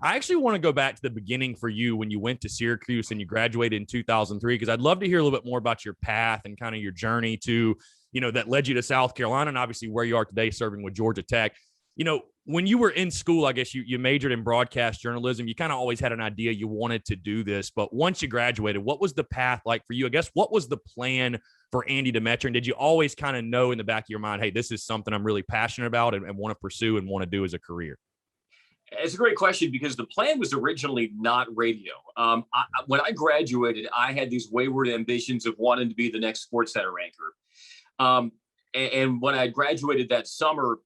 I actually want to go back to the beginning for you when you went to Syracuse and you graduated in 2003, because I'd love to hear a little bit more about your path and kind of your journey to, that led you to South Carolina and obviously where you are today serving with Georgia Tech. When you were in school, I guess you majored in broadcast journalism. You kind of always had an idea you wanted to do this, but once you graduated, what was the path like for you? I guess, what was the plan for Andy Demetra? And did you always kind of know in the back of your mind, hey, this is something I'm really passionate about and want to pursue and want to do as a career? It's a great question because the plan was originally not radio. When I graduated, I had these wayward ambitions of wanting to be the next SportsCenter anchor. And when I graduated that summer,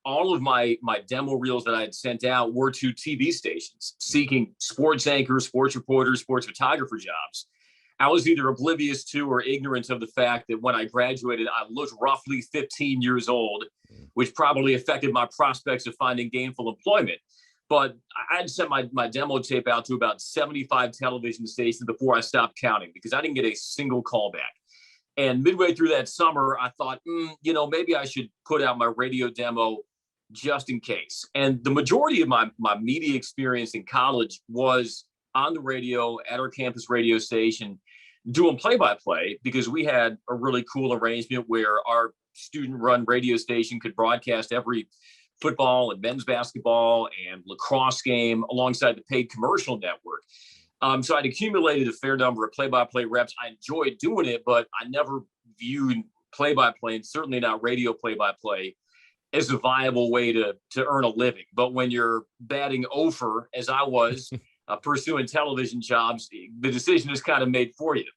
all of my demo reels that I had sent out were to TV stations seeking sports anchors, sports reporters, sports photographer jobs. I was either oblivious to or ignorant of the fact that when I graduated, I looked roughly 15 years old, which probably affected my prospects of finding gainful employment. But I'd sent my demo tape out to about 75 television stations before I stopped counting because I didn't get a single call back. And midway through that summer, I thought, maybe I should put out my radio demo just in case. And the majority of my media experience in college was on the radio at our campus radio station doing play-by-play because we had a really cool arrangement where our student-run radio station could broadcast every football and men's basketball and lacrosse game alongside the paid commercial network. So I'd accumulated a fair number of play-by-play reps. I enjoyed doing it, but I never viewed play-by-play, and certainly not radio play-by-play, as a viable way to earn a living. But when you're batting over, as I was, pursuing television jobs, the decision is kind of made for you.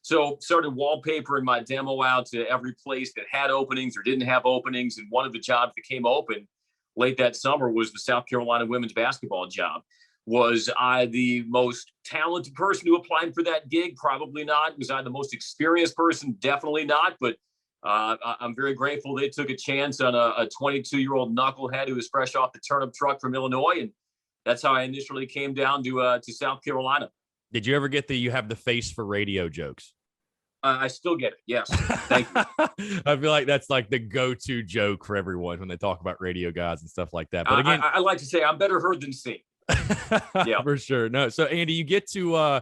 So started wallpapering my demo out to every place that had openings or didn't have openings. And one of the jobs that came open late that summer was the South Carolina women's basketball job. Was I the most talented person who applied for that gig? Probably not. Was I the most experienced person? Definitely not. But I'm very grateful they took a chance on a 22-year-old knucklehead who was fresh off the turnip truck from Illinois. And that's how I initially came down to South Carolina. Did you ever get you have the face for radio jokes? I still get it. Yes. Thank you. I feel like that's like the go-to joke for everyone when they talk about radio guys and stuff like that. But again, I like to say I'm better heard than seen. Yeah, for sure. No. So Andy, you get to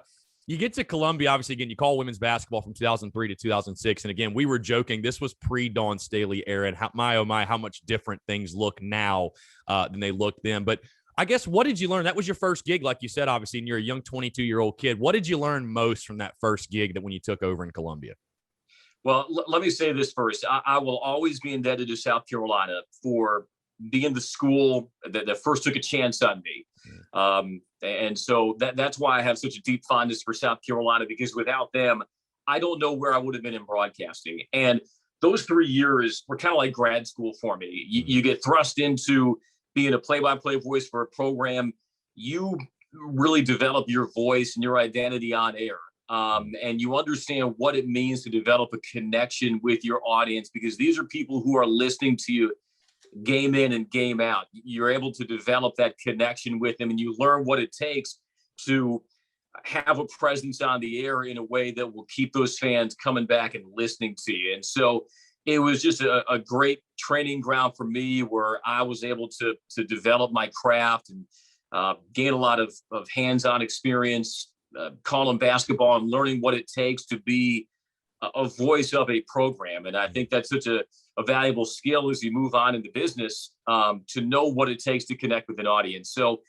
Columbia. Obviously, again, you call women's basketball from 2003 to 2006. And again, we were joking. This was pre-Dawn Staley era. And how much different things look now than they looked then. But I guess, what did you learn? That was your first gig, like you said, obviously, and you're a young 22-year-old kid. What did you learn most from that first gig when you took over in Columbia? Well, let me say this first. I will always be indebted to South Carolina for being the school that first took a chance on me. And so that's why I have such a deep fondness for South Carolina, because without them, I don't know where I would have been in broadcasting. And those 3 years were kind of like grad school for me. You get thrust into being a play-by-play voice for a program. You really develop your voice and your identity on air. And you understand what it means to develop a connection with your audience, because these are people who are listening to you game in and game out. You're able to develop that connection with them, and you learn what it takes to have a presence on the air in a way that will keep those fans coming back and listening to you. And so it was just a great training ground for me, where I was able to develop my craft and gain a lot of hands-on experience calling basketball and learning what it takes to be a voice of a program. And I think that's such a valuable skill as you move on in the business, to know what it takes to connect with an audience. So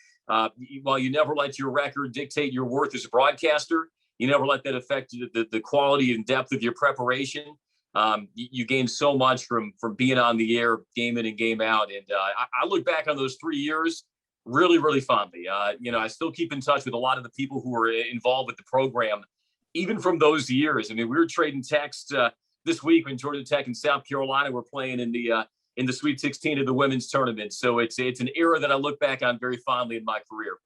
while you never let your record dictate your worth as a broadcaster, you never let that affect the quality and depth of your preparation. You gain so much from being on the air, game in and game out. And I look back on those 3 years really, really fondly. I still keep in touch with a lot of the people who were involved with the program, even from those years. I mean, we were trading texts this week when Georgia Tech and South Carolina were playing in the Sweet 16 of the women's tournament. So it's an era that I look back on very fondly in my career.